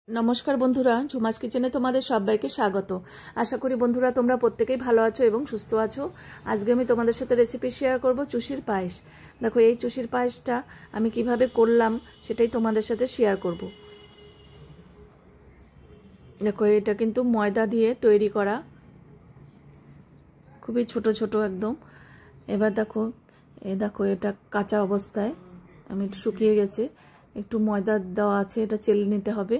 নমস্কার বন্ধুরা, ঝুমাস কিচেনে তোমাদের সবাইকে স্বাগত। আশা করি বন্ধুরা তোমরা প্রত্যেকেই ভালো আছো এবং সুস্থ আছো। আজকে আমি তোমাদের সাথে রেসিপি শেয়ার করব চুষির পায়েস। দেখো এই চুষির পায়েসটা আমি কিভাবে করলাম সেটাই তোমাদের সাথে শেয়ার করব। দেখো এটা কিন্তু ময়দা দিয়ে তৈরি করা, খুবই ছোট ছোট একদম। এবার দেখো এটা কাঁচা অবস্থায়, আমি একটু শুকিয়ে গেছে, একটু ময়দা দেওয়া আছে, এটা চেলে নিতে হবে।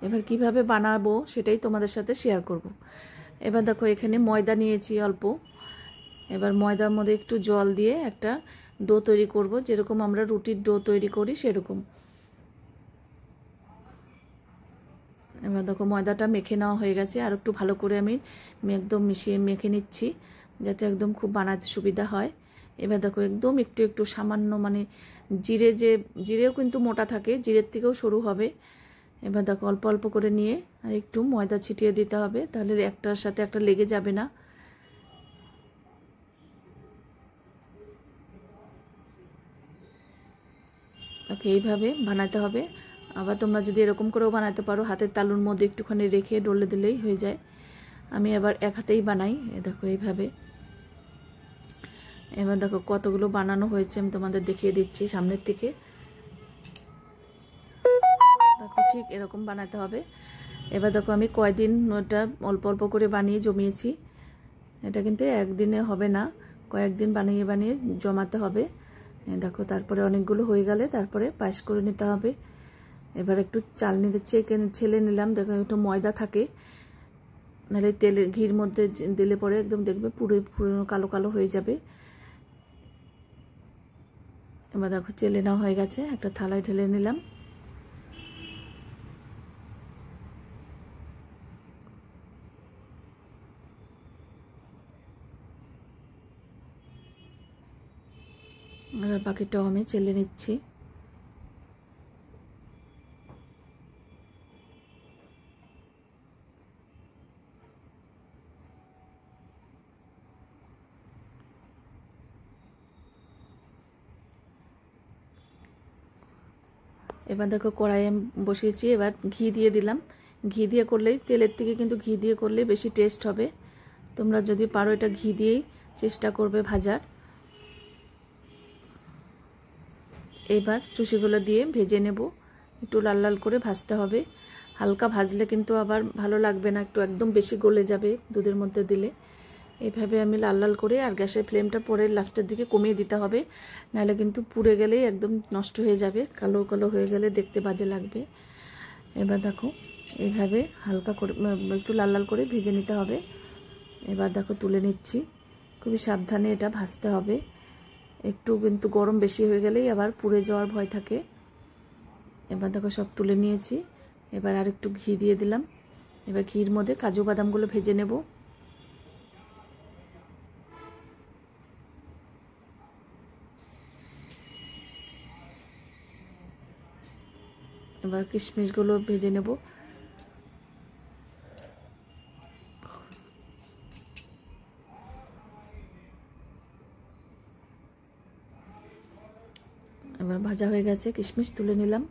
এবার কিভাবে বানাবো সেটাই তোমাদের সাথে শেয়ার করব। এবার দেখো এখানে ময়দা নিয়েছি অল্প। এবার ময়দার মধ্যে একটু জল দিয়ে একটা ডো তৈরি করব, যেরকম আমরা রুটির ডো তৈরি করি সেরকম। এবার দেখো ময়দাটা মেখে নেওয়া হয়ে গেছে, আর একটু ভালো করে আমি একদম মেখে নিচ্ছি, যাতে একদম খুব বানাতে সুবিধা হয়। এবার দেখো একদম একটু একটু সামান্য, মানে জিরেও কিন্তু মোটা থাকে, জিরের থেকেও সরু হবে। এবার দেখো অল্প অল্প করে নিয়ে আর একটু ময়দা ছিটিয়ে দিতে হবে, তাহলে একটার সাথে একটা লেগে যাবে না। ওকে, এইভাবে বানাতে হবে। আবার তোমরা যদি এরকম করেও বানাতে পারো, হাতের তালুর মধ্যে একটুখানি রেখে ডলে দিলেই হয়ে যায়। আমি আবার এক হাতেই বানাই। দেখো এইভাবে। এবার দেখো কতগুলো বানানো হয়েছে আমি তোমাদের দেখিয়ে দিচ্ছি সামনের থেকে। দেখো ঠিক এরকম বানাতে হবে। এবার দেখো আমি কয়দিন ওটা অল্প অল্প করে বানিয়ে জমিয়েছি। এটা কিন্তু একদিনে হবে না, কয়েকদিন বানিয়ে বানিয়ে জমাতে হবে। দেখো তারপরে অনেকগুলো হয়ে গেলে তারপরে পায়েস করে নিতে হবে। এবার একটু চালনি ছেলে নিলাম। দেখো একটু ময়দা থাকে, নাহলে তেলে ঘির মধ্যে দিলে পরে একদম দেখবে পুরো কালো কালো হয়ে যাবে। এবার দেখো চেলে নেওয়া হয়ে গেছে, একটা থালায় ঢেলে নিলাম। আর বাকিটাও আমি চেলে নিচ্ছি। এবার দেখো কড়াইয়ে বসিয়েছি, এবার ঘি দিয়ে দিলাম। ঘি দিয়ে করলেই, তেলের থেকে কিন্তু ঘি দিয়ে করলে বেশি টেস্ট হবে। তোমরা যদি পারো এটা ঘি দিয়েই চেষ্টা করবে ভাজার। এবার চুষিগুলো দিয়ে ভেজে নেব, একটু লাল লাল করে ভাজতে হবে। হালকা ভাজলে কিন্তু আবার ভালো লাগবে না, একটু একদম বেশি গলে যাবে দুধের মধ্যে দিলে। এইভাবে আমি লাল লাল করে, আর গ্যাসের ফ্লেমটা পরে লাস্টের দিকে কমিয়ে দিতে হবে, নাহলে কিন্তু পুড়ে গেলেই একদম নষ্ট হয়ে যাবে, কালো কালো হয়ে গেলে দেখতে বাজে লাগবে। এবার দেখো এইভাবে হালকা করে একটু লাল লাল করে ভেজে নিতে হবে। এবার দেখো তুলে নিচ্ছি, খুবই সাবধানে এটা ভাজতে হবে। একটু কিন্তু গরম বেশি হয়ে গেলেই আবার পুড়ে যাওয়ার ভয় থাকে। এবার দেখো সব তুলে নিয়েছি। এবার আর একটু ঘি দিয়ে দিলাম। এবার ঘির মধ্যে কাজু বাদামগুলো ভেজে নেব। এবার কিশমিশগুলো ভেজে নেব। এবার ভাজা হয়ে গেছে, কিশমিশ তুলে নিলাম।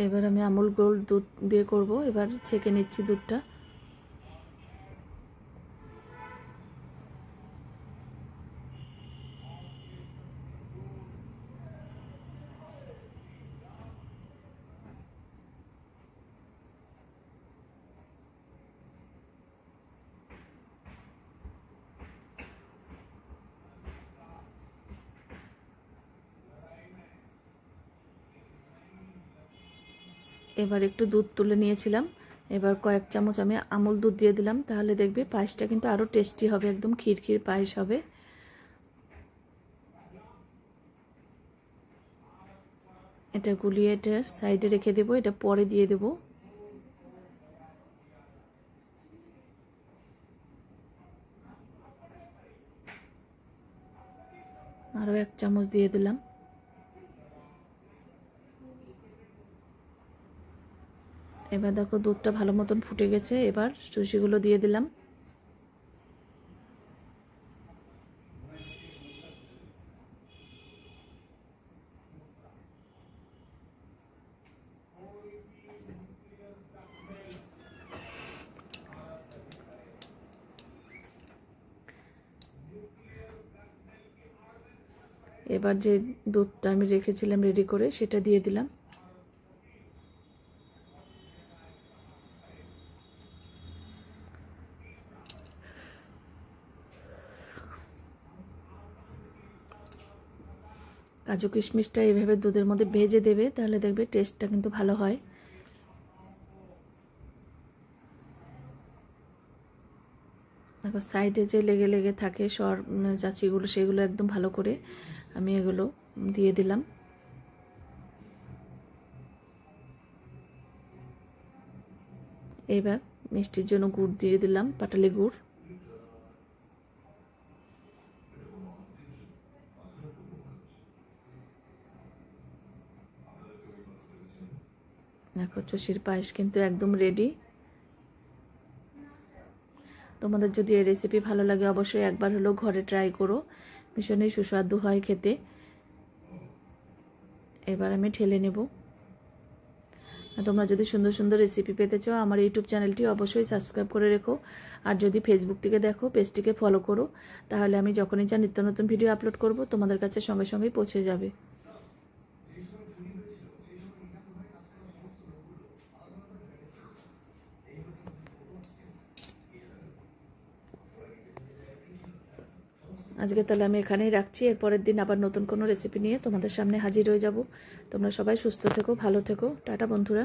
এবার আমি আমুল গোল্ড দুধ দিয়ে করব। এবার ছেঁকে নিচ্ছি দুধটা। এবার একটু দুধ তুলে নিয়েছিলাম, এবার কয়েক চামচ আমি আমুল দুধ দিয়ে দিলাম, তাহলে দেখবে পায়েসটা কিন্তু আরও টেস্টি হবে, একদম ক্ষীর ক্ষীর পায়েস হবে। এটা গুলিয়ে এটা সাইডে রেখে দেবো, এটা পরে দিয়ে দেবো। আরও এক চামচ দিয়ে দিলাম। এবার দেখো দুধটা ভালো মতন ফুটে গেছে, এবার সুশিগুলো দিয়ে দিলাম। এবার যে দুধটা আমি রেখেছিলাম রেডি করে সেটা দিয়ে দিলাম। কাজু কিশমিশটা এইভাবে দুধের মধ্যে ভেজে দেবে, তাহলে দেখবে টেস্টটা কিন্তু ভালো হয়। দেখো সাইডে যে লেগে লেগে থাকে চাচিগুলো, সেগুলো একদম ভালো করে আমি এগুলো দিয়ে দিলাম। এবার মিষ্টির জন্য গুড় দিয়ে দিলাম, পাটালি গুড়। দেখো চুষির পায়েস কিন্তু একদম রেডি। তোমাদের যদি এই রেসিপি ভালো লাগে অবশ্যই একবার হলেও ঘরে ট্রাই করো, ভীষণই সুস্বাদু হয় খেতে। এবার আমি ঢেলে নেব। তোমরা যদি সুন্দর সুন্দর রেসিপি পেতে চাও আমার ইউটিউব চ্যানেলটি অবশ্যই সাবস্ক্রাইব করে রেখো। আর যদি ফেসবুক থেকে দেখো পেজটিকে ফলো করো, তাহলে আমি যখনই যা নিত্য নতুন ভিডিও আপলোড করব তোমাদের কাছে সঙ্গে সঙ্গেই পৌঁছে যাবে। আজকে তাহলে আমি এখানেই রাখছি, এরপরের দিন আবার নতুন কোনো রেসিপি নিয়ে তোমাদের সামনে হাজির হয়ে যাব। তোমরা সবাই সুস্থ থেকো, ভালো থেকো, টাটা বন্ধুরা।